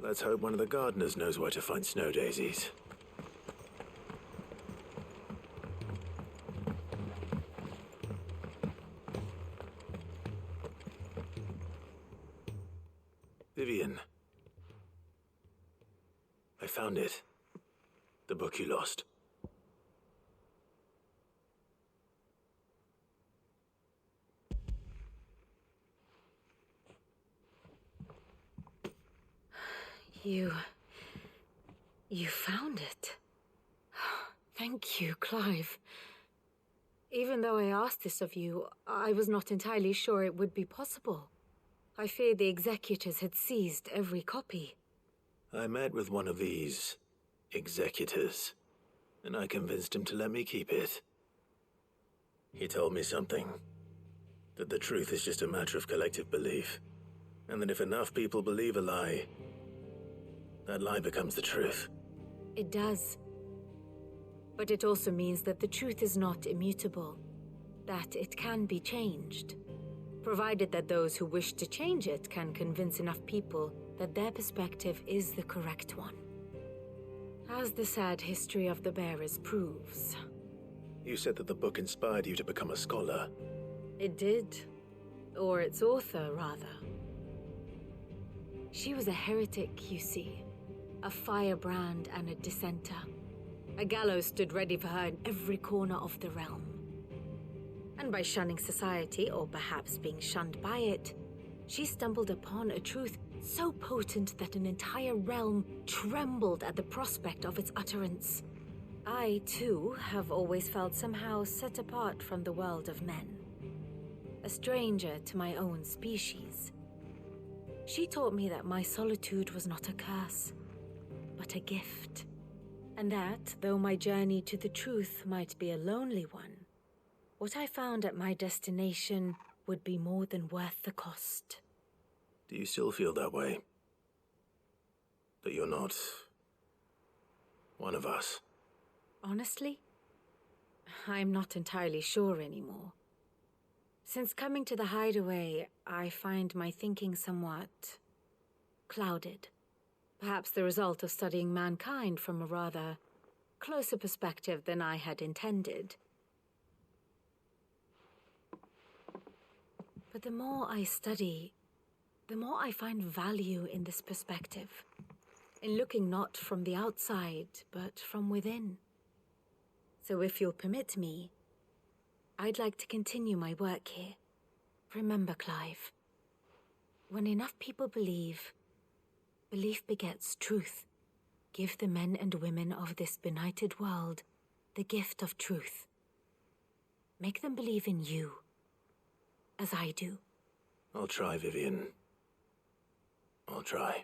Let's hope one of the gardeners knows where to find snow daisies. Vivian. I found it. The book you lost. You found it. Thank you, Clive. Even though I asked this of you, I was not entirely sure it would be possible. I feared the executors had seized every copy. I met with one of these executors, and I convinced him to let me keep it. He told me something. That the truth is just a matter of collective belief, and that if enough people believe a lie, that lie becomes the truth. It does. But it also means that the truth is not immutable, that it can be changed, provided that those who wish to change it can convince enough people that their perspective is the correct one. As the sad history of the bearers proves. You said that the book inspired you to become a scholar. It did. Or its author, rather. She was a heretic, you see. A firebrand and a dissenter. A gallows stood ready for her in every corner of the realm. And by shunning society, or perhaps being shunned by it, she stumbled upon a truth so potent that an entire realm trembled at the prospect of its utterance. I, too, have always felt somehow set apart from the world of men. A stranger to my own species. She taught me that my solitude was not a curse, but a gift. And that, though my journey to the truth might be a lonely one, what I found at my destination would be more than worth the cost. Do you still feel that way? That you're not one of us? Honestly, I'm not entirely sure anymore. Since coming to the hideaway, I find my thinking somewhat clouded. Perhaps the result of studying mankind from a rather closer perspective than I had intended. But the more I study, the more I find value in this perspective. In looking not from the outside, but from within. So if you'll permit me, I'd like to continue my work here. Remember, Clive, when enough people believe, belief begets truth. Give the men and women of this benighted world the gift of truth. Make them believe in you, as I do. I'll try, Vivian. I'll try.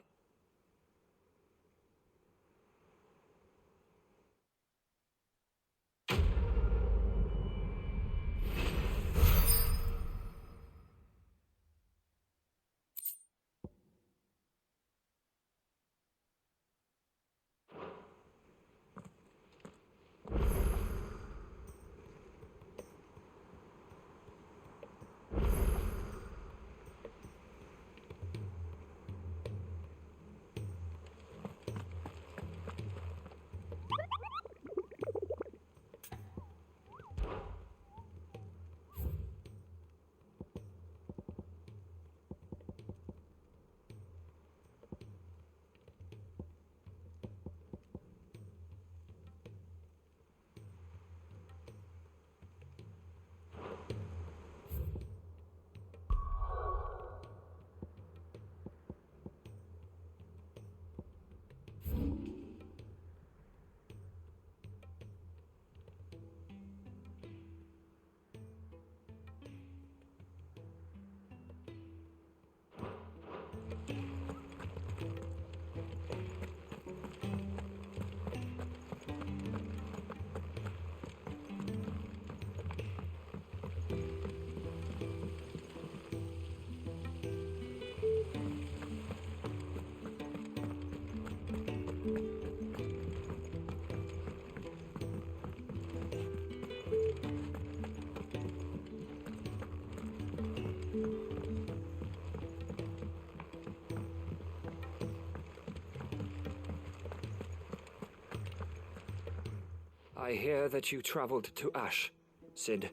I hear that you traveled to Ash. Sid,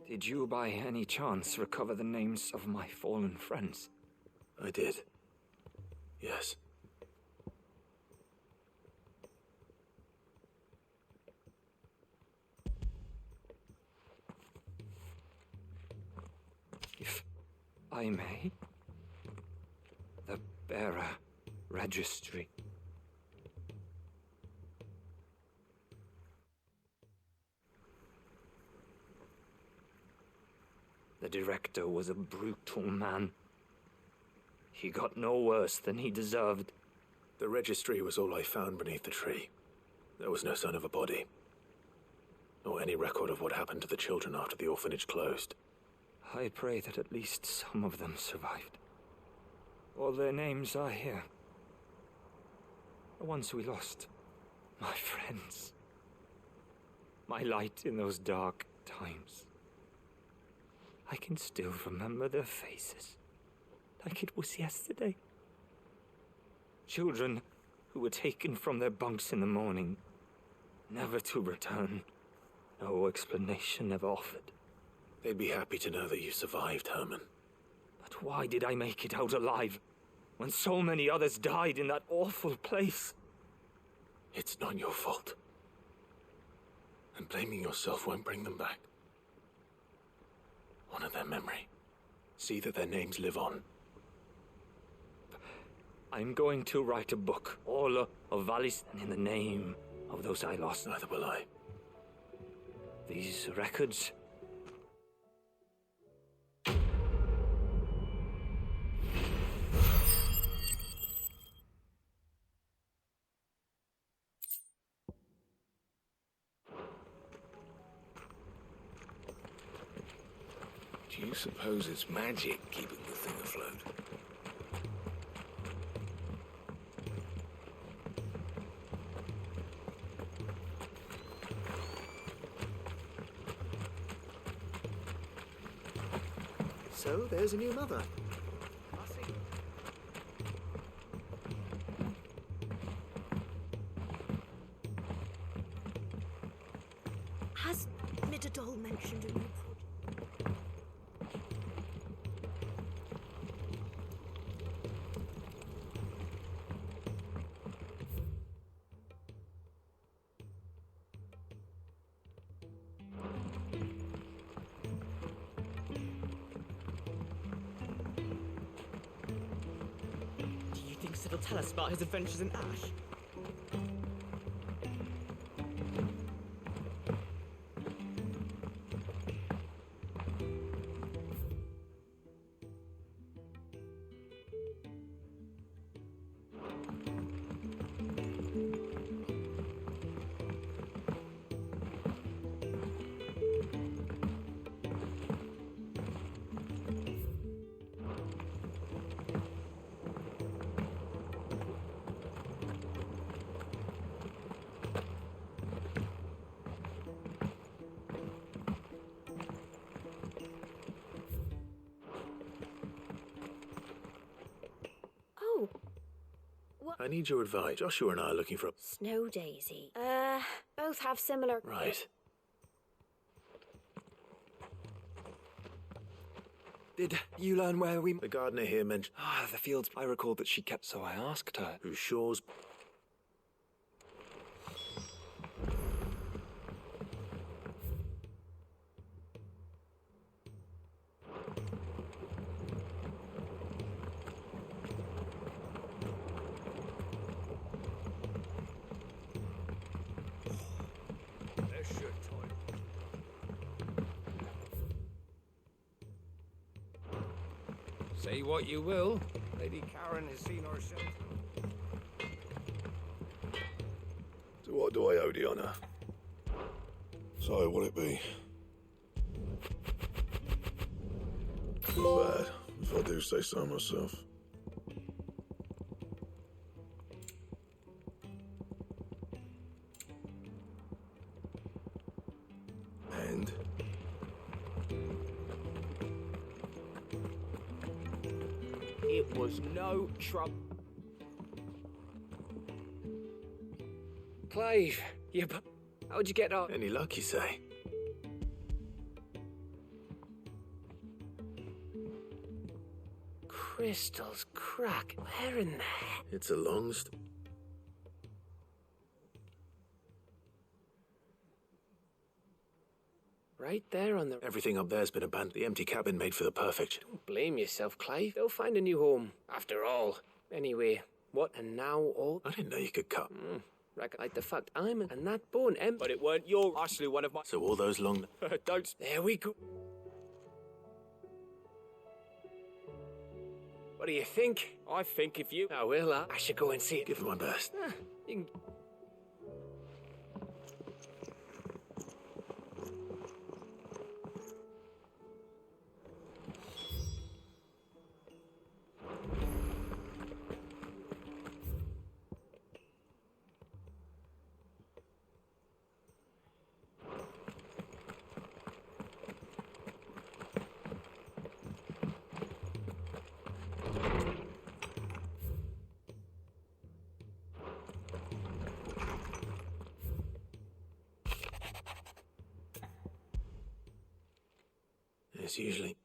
did you by any chance recover the names of my fallen friends? I did. Yes. If I may, the bearer registry. The director was a brutal man. He got no worse than he deserved. The registry was all I found beneath the tree. There was no sign of a body, or any record of what happened to the children after the orphanage closed. I pray that at least some of them survived. All their names are here. The ones we lost. My friends. My light in those dark times. I can still remember their faces, like it was yesterday. Children who were taken from their bunks in the morning, never to return. No explanation ever offered. They'd be happy to know that you survived, Herman. But why did I make it out alive, when so many others died in that awful place? It's not your fault. And blaming yourself won't bring them back. Honor their memory. See that their names live on. I'm going to write a book, all of Valis, in the name of those I lost. Neither will I. These records... Do you suppose it's magic keeping the thing afloat? So, there's a new mother. Has Midadol mentioned a new project? Do you think Sid will tell us about his adventures in Ash? Oh. What? I need your advice. Joshua and I are looking for a... Snow Daisy. Both have similar... Right. Did you learn where we... The gardener here mentioned... the fields I recalled that she kept, so I asked her. Whose shores... Say what you will, Lady Karen has seen our shelter. To what do I owe the honour? So, will it be? Not bad, if I do say so myself. And? It was no trouble. Clive, you... How'd you get on? Any luck, you say? Crystal's crack. Where in the heck? It's a long Right there on the... Everything up there's been abandoned. The empty cabin made for the perfect. Don't blame yourself, Clive. They'll find a new home. After all. Anyway, what and now all... I didn't know you could cut. Reckon like the fact I'm and that bone But it weren't your... Actually, one of my... So all those long... Don't... There we go. What do you think? I think if you... I will. I should go and see it. Give it my best. You can... It's usually...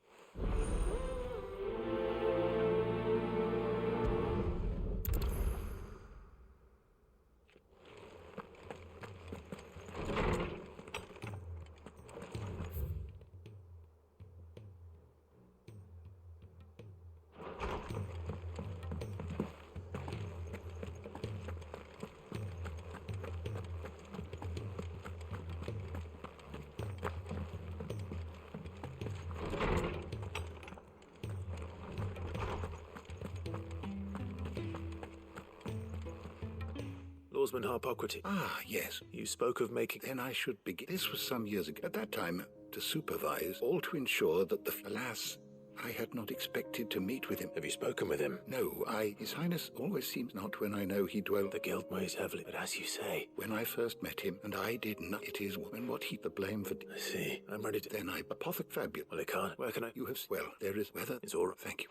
Lawsman Harpocrates. Ah, yes. You spoke of making... Then I should begin. This was some years ago. At that time, to supervise, all to ensure that the... Alas, I had not expected to meet with him. Have you spoken with him? No, His Highness always seems not when I know he dwelled... The guild weighs heavily, but as you say... When I first met him, and I did not... It is when what he... The blame for... I see. I'm ready to... Then I... Fabulous. Well, I can't. Where can I... You have... Well, there is... Whether... It's all right. Thank you.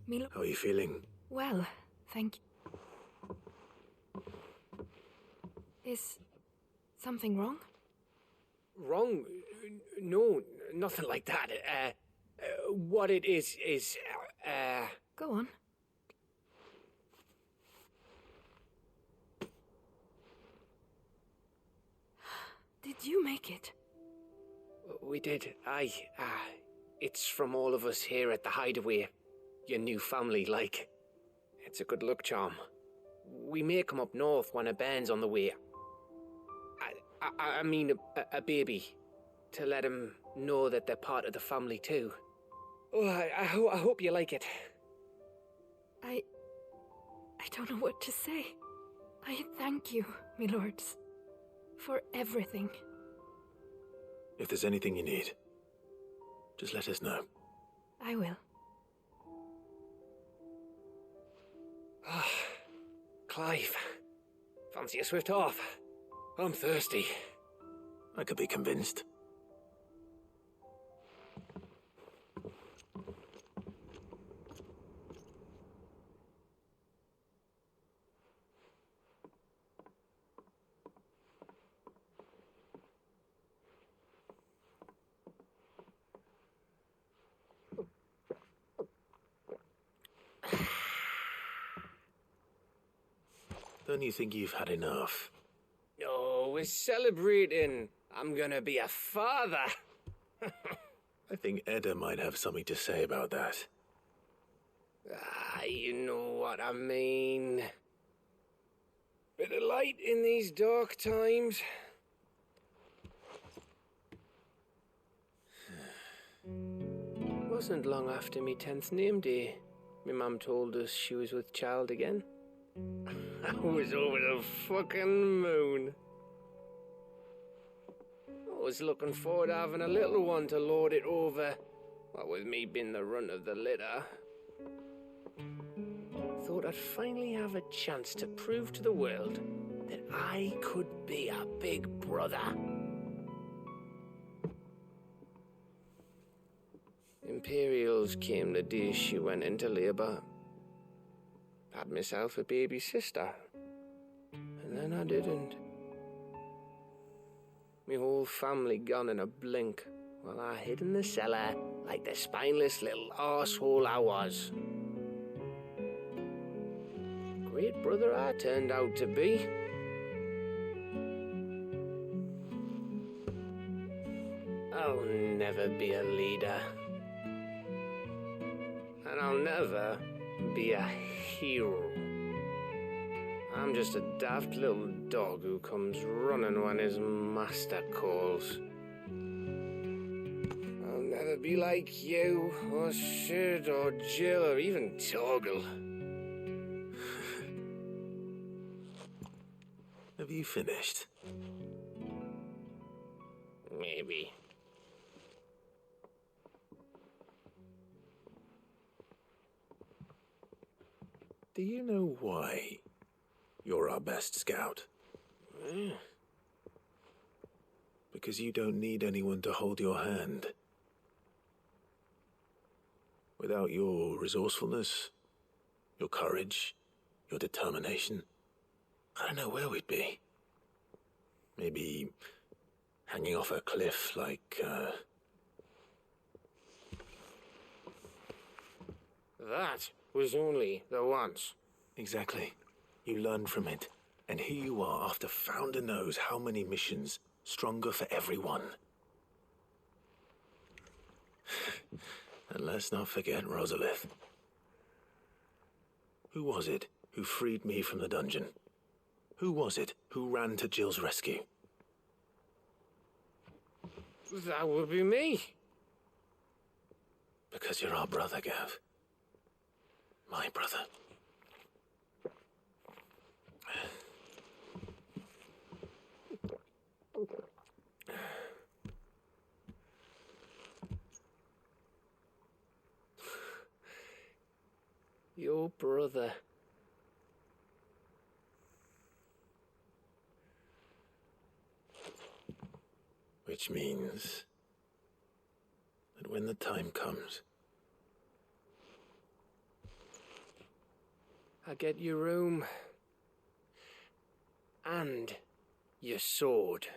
Milo. How are you feeling? Well, thank you. Is something wrong? Wrong? No, nothing like that. What it is... Go on. Did you make it? We did. It's from all of us here at the Hideaway. Your new family, like. It's a good luck charm. We may come up north when a band's on the way. I mean a baby. To let him know that they're part of the family too. Oh, I hope you like it. I don't know what to say. I thank you, my lords, for everything. If there's anything you need, just let us know. I will. Clive, fancy a swift off? I'm thirsty. I could be convinced. Don't you think you've had enough? Oh, we're celebrating. I'm gonna be a father. I think Edda might have something to say about that. You know what I mean. Bit of light in these dark times. Wasn't long after me 10th name day, my mum told us she was with child again. I was over the fucking moon. I was looking forward to having a little one to lord it over, what with me being the runt of the litter. Thought I'd finally have a chance to prove to the world that I could be a big brother. Imperials came the day she went into labour. Had myself a baby sister. And then I didn't. My whole family gone in a blink, while I hid in the cellar like the spineless little arsehole I was. Great brother I turned out to be. I'll never be a leader. And I'll never be a hero. I'm just a daft little dog who comes running when his master calls. I'll never be like you, or Sid, or Jill, or even Torgal. Have you finished? Maybe. Do you know why you're our best scout? Because you don't need anyone to hold your hand. Without your resourcefulness, your courage, your determination, I don't know where we'd be. Maybe hanging off a cliff like, That was only the once. Exactly. You learn from it. And here you are after Founder knows how many missions, stronger for everyone. And let's not forget Rosalith. Who was it who freed me from the dungeon? Who was it who ran to Jill's rescue? That would be me. Because you're our brother, Gav. My brother. Your brother. Which means that when the time comes, I get your room. And your sword.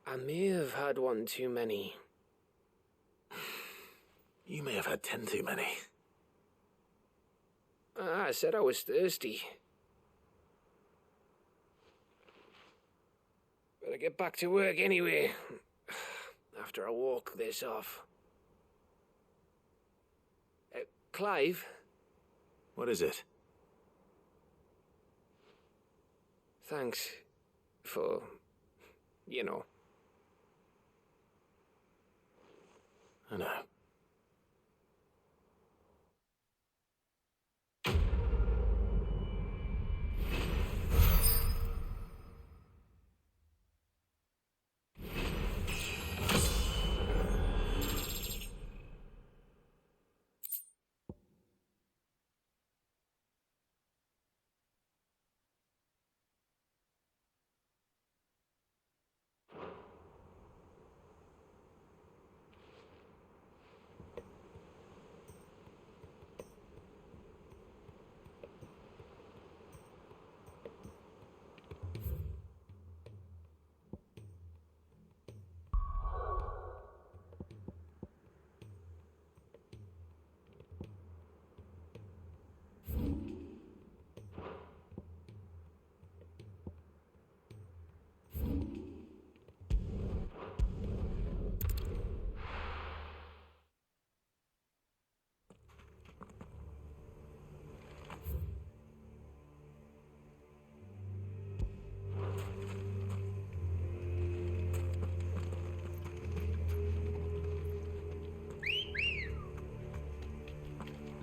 I may have had one too many. you may have had 10 too many. I said I was thirsty. Better get back to work anyway, after I walk this off. Clive? What is it? Thanks for, you know. I know.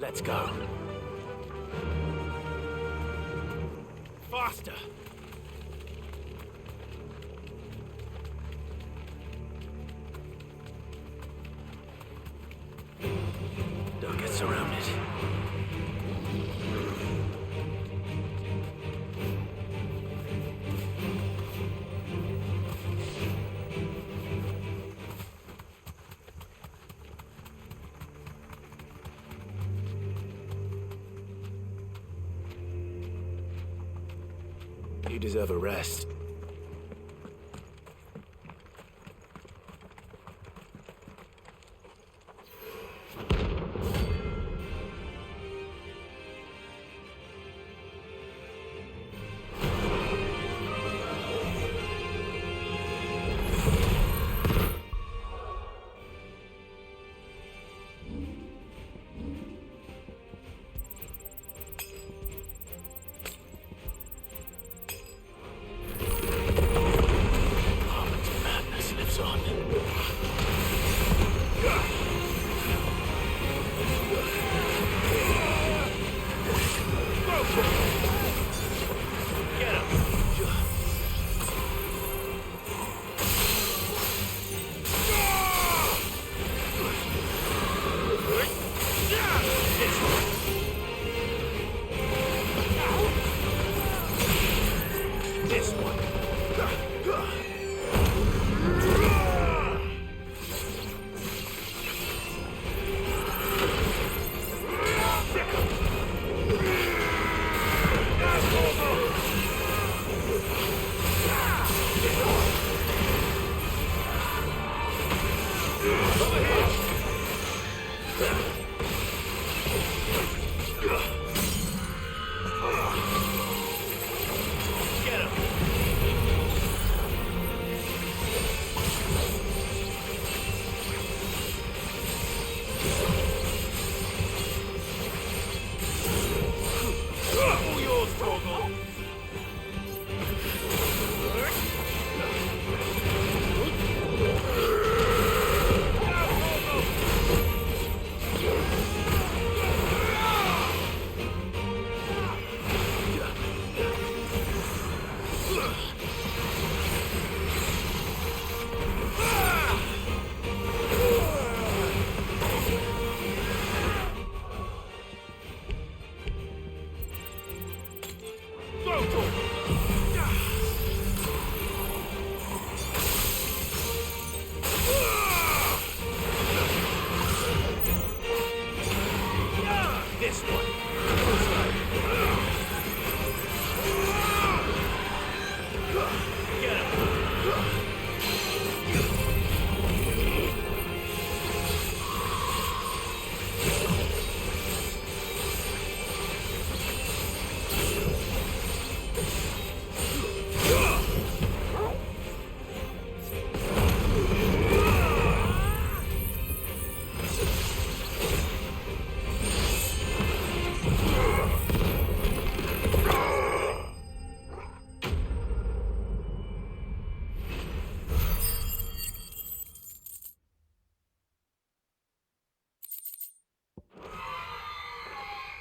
Let's go. Faster! Don't get surrounded. You deserve a rest.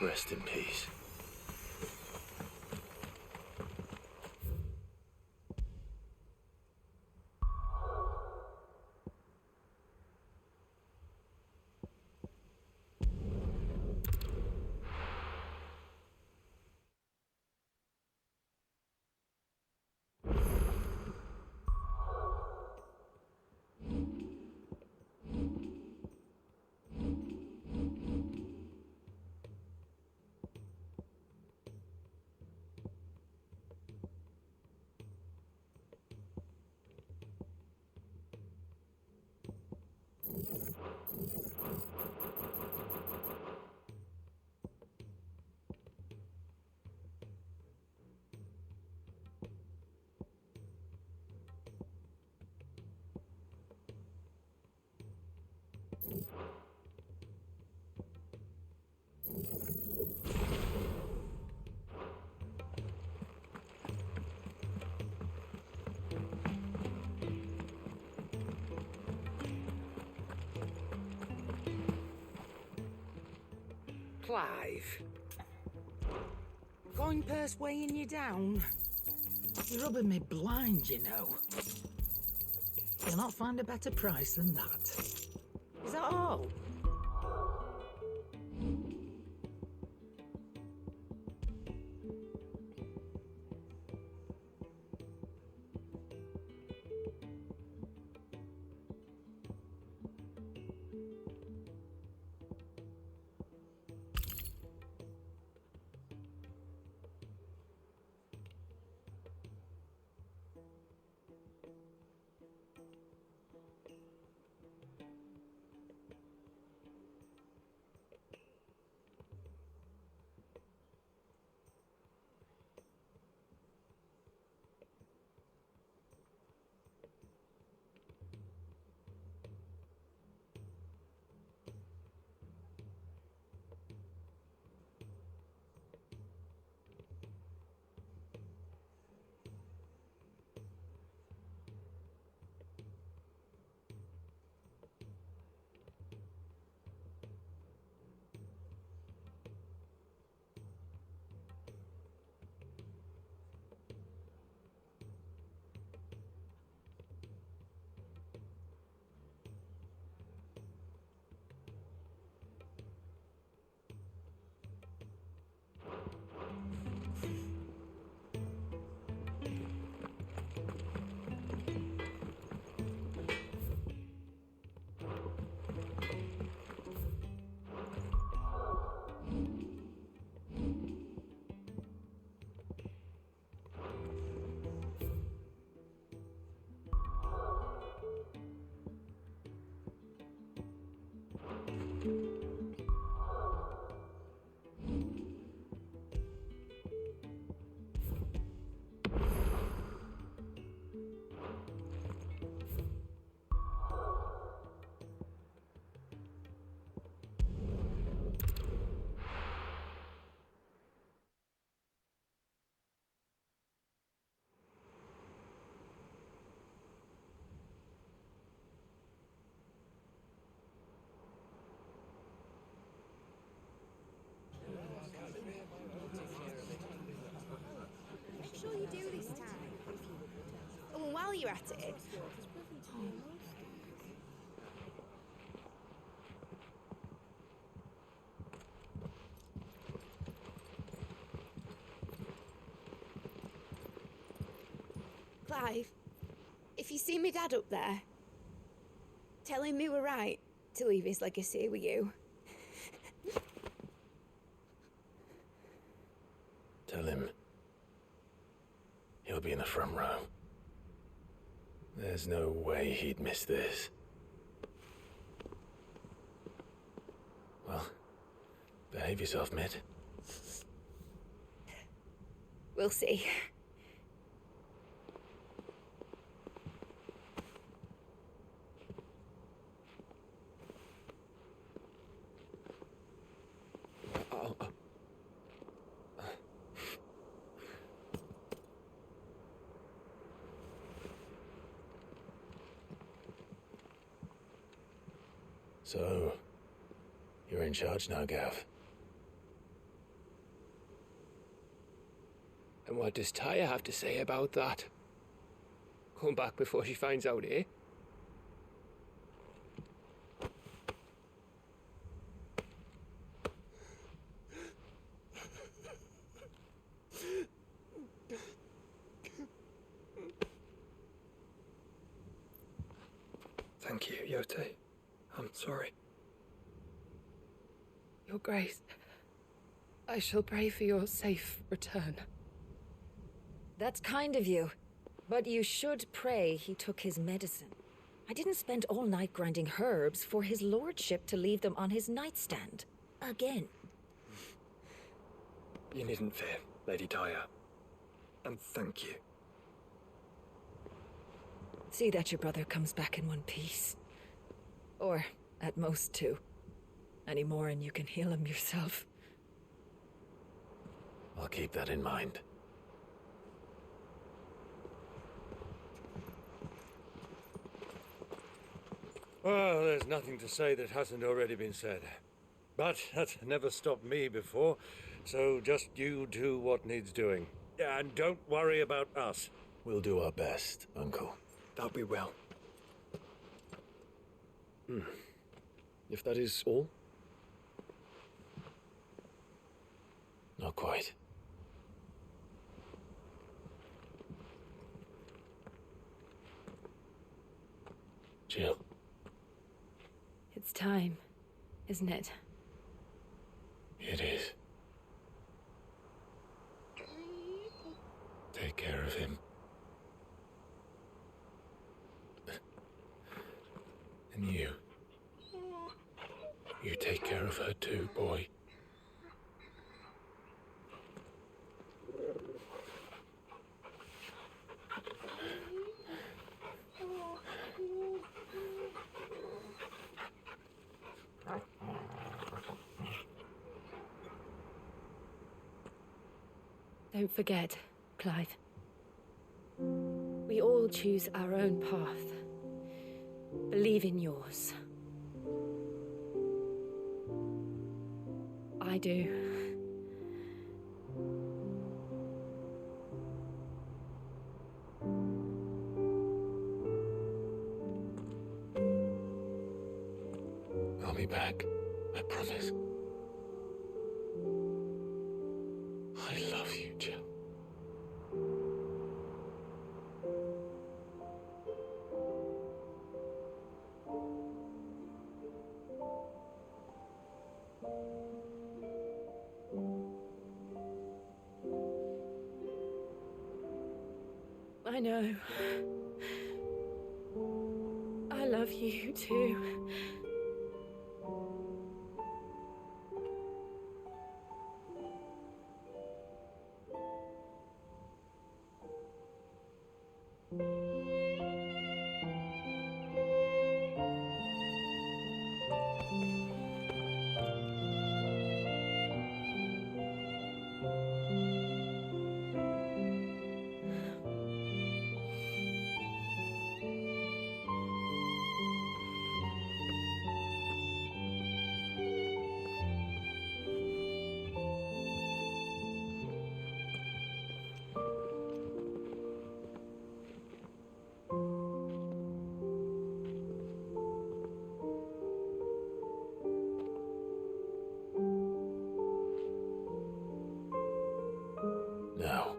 Rest in peace. Clive. Coin purse weighing you down? You're rubbing me blind, you know. You'll not find a better price than that. Is that all? Make sure you do this time. Oh, and while you're at it... Clive, if you see me dad up there, tell him we were right to leave his legacy with you. Tell him he'll be in the front row. There's no way he'd miss this. Well, behave yourself, Mid. We'll see. So, you're in charge now, Gav. And what does Taya have to say about that? Come back before she finds out, eh? Thank you, Yote. I'm sorry. Your Grace, I shall pray for your safe return. That's kind of you. But you should pray he took his medicine. I didn't spend all night grinding herbs for his lordship to leave them on his nightstand. Again. You needn't fear, Lady Taya. And thank you. See that your brother comes back in one piece. Or, at most, two. Any more and you can heal him yourself. I'll keep that in mind. Well, there's nothing to say that hasn't already been said. But that's never stopped me before, so just you do what needs doing. And don't worry about us. We'll do our best, Uncle. That we will. If that is all? Not quite. Jill. It's time, isn't it? It is. Take care of him. And you. You take care of her too, boy. Don't forget, Clive. We all choose our own path. Believe in yours. I do. I'll be back. I promise. I love you, Jill. I know. I love you too. Now,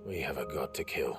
we have a god to kill.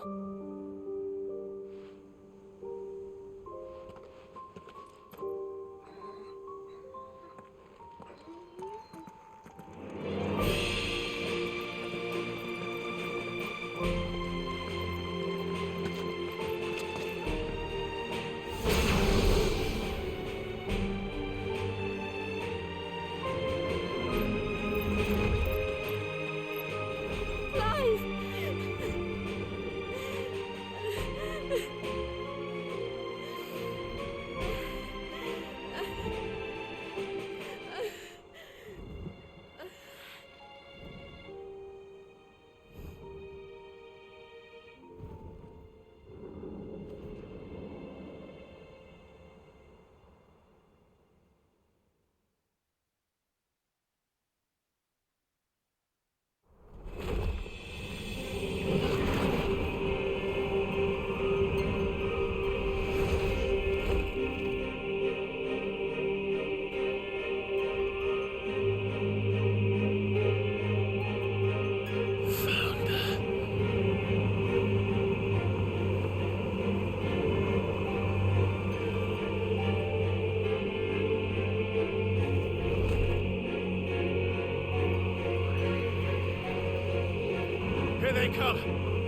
Here they come!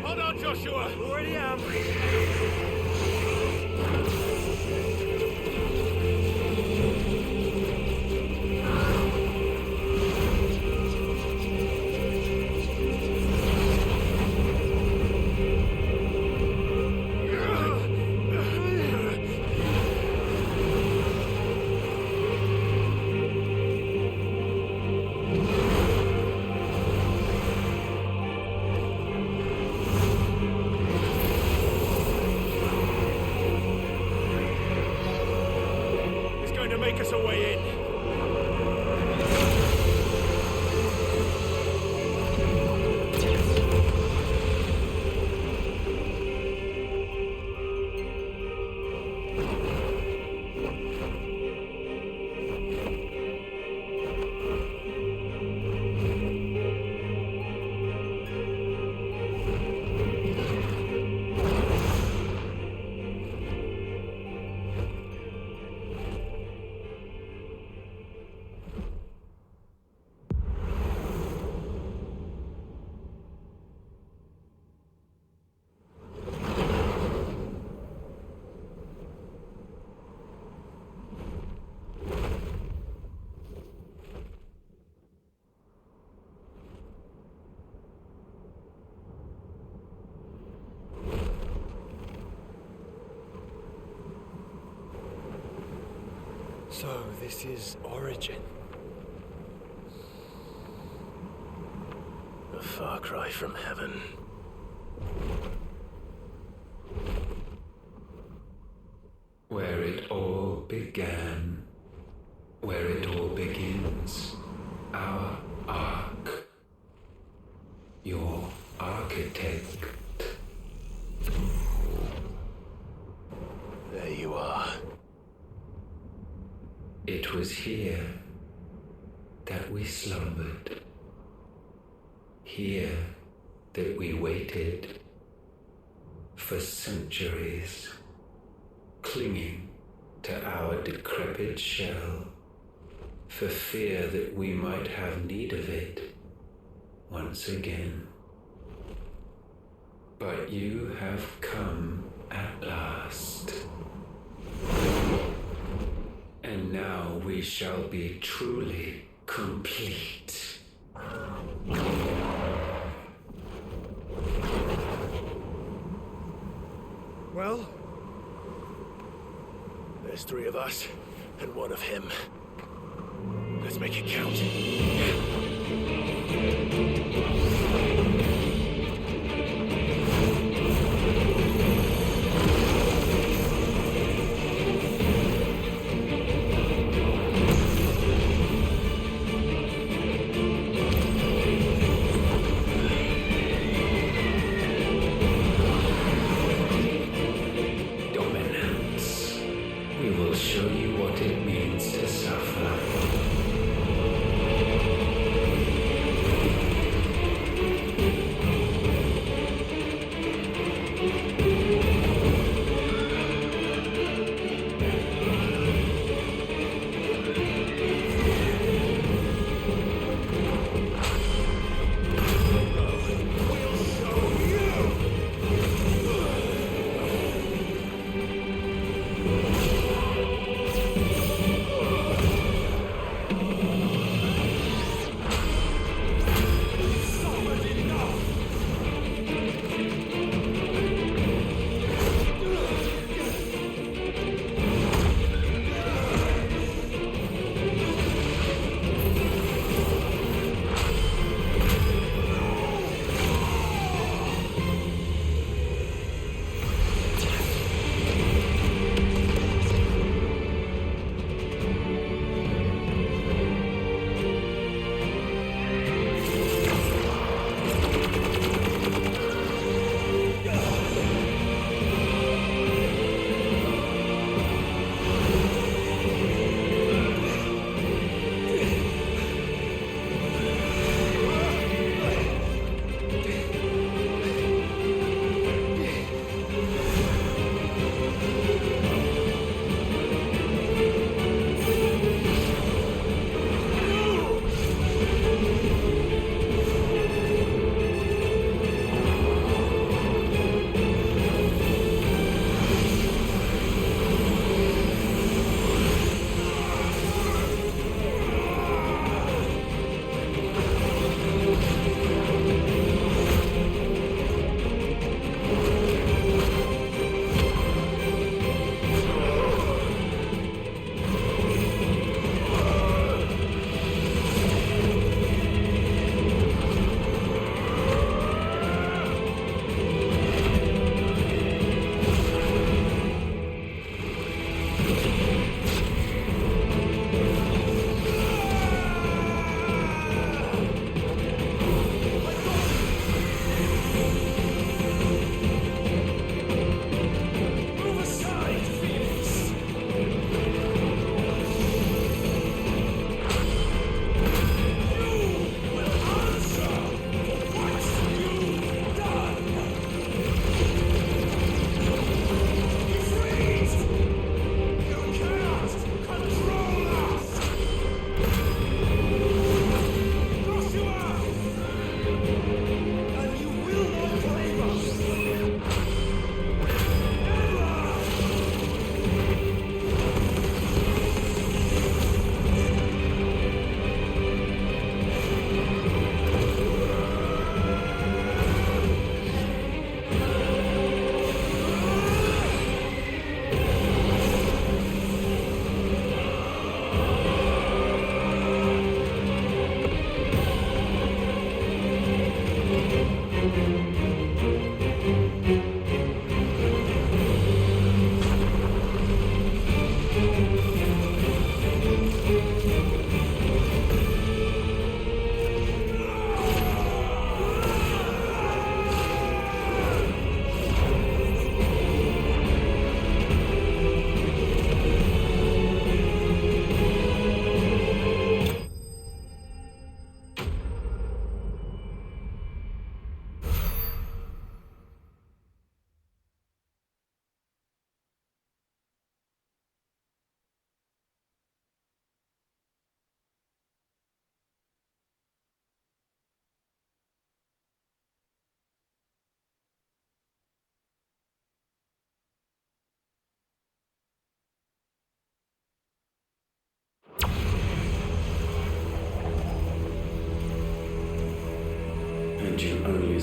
Hold on, Joshua! Already am! Make us a way in. So, this is Origin. A far cry from heaven. Where it all began, where it all begins, our arc, your architect. There you are. It was here that we slumbered, here that we waited for centuries, clinging to our decrepit shell, for fear that we might have need of it once again. But you have come at last. And now we shall be truly complete. Well, there's 3 of us and 1 of him. Let's make it count. Dominance. We will show you what it means to suffer.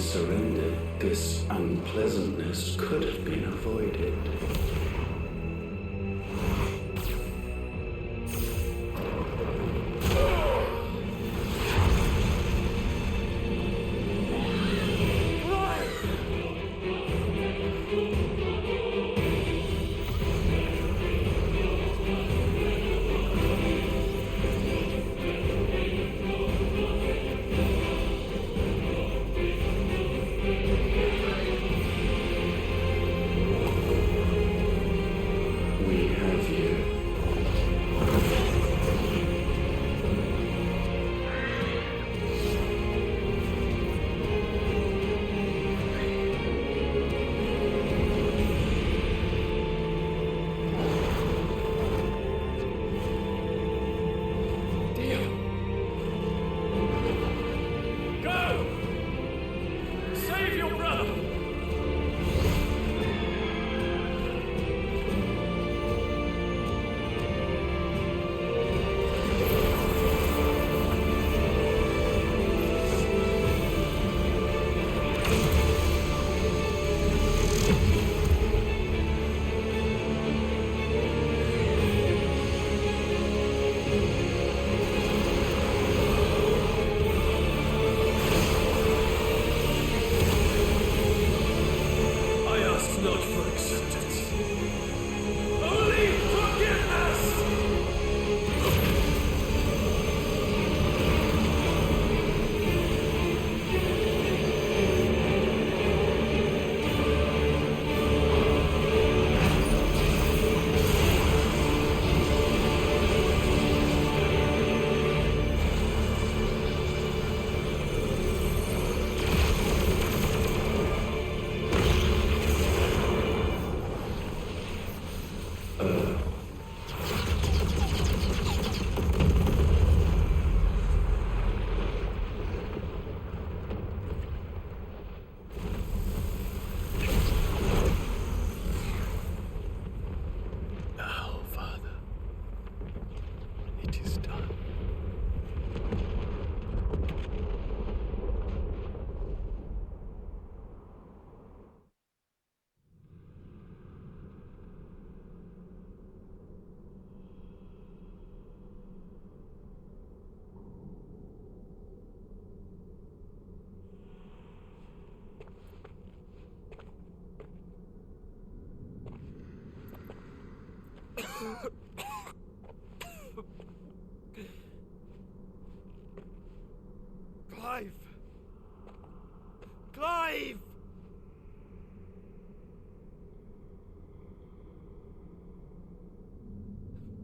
surrendered, this unpleasantness could have been avoided. Clive! Clive!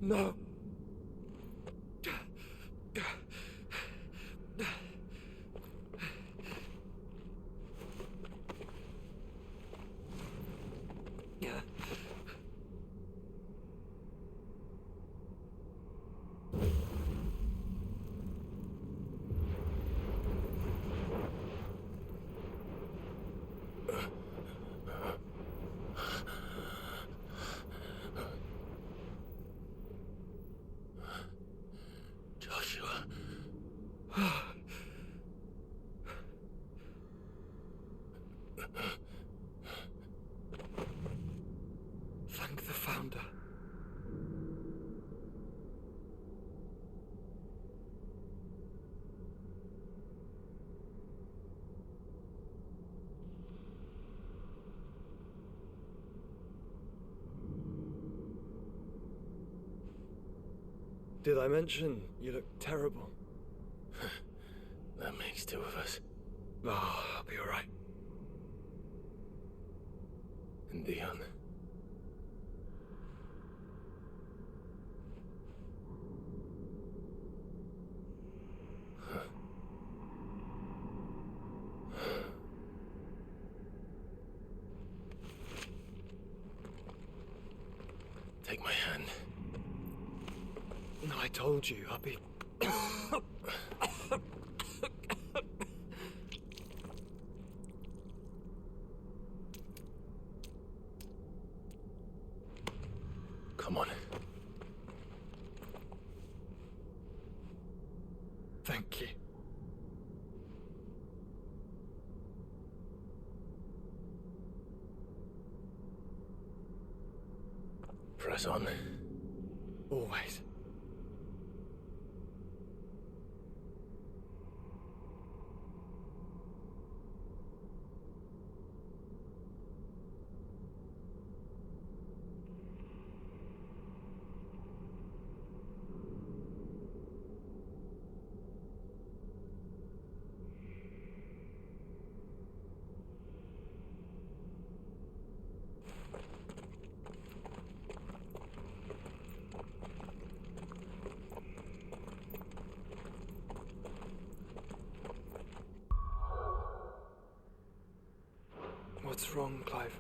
No. Thank the Founder. Did I mention you look terrible? That makes two of us. Oh, I'll be all right. And Dion. Take my hand. No, I told you, I'll be... Come on. Thank you. Press on. Always. What's wrong, Clive?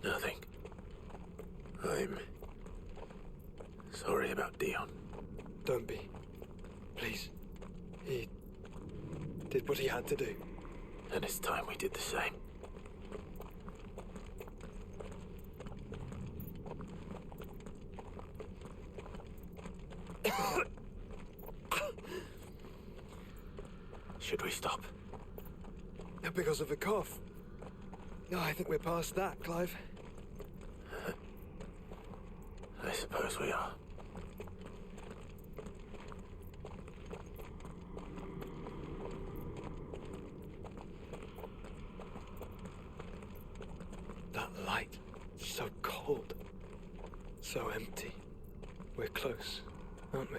Nothing. I'm sorry about Dion. Don't be. Please. He did what he had to do. And it's time we did the same. Should we stop? Because of the cough. No, I think we're past that, Clive. I suppose we are. That light. So cold. So empty. We're close, aren't we?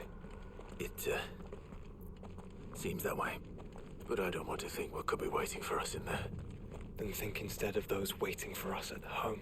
It, seems that way. But I don't want to think what could be waiting for us in there. Then think instead of those waiting for us at home.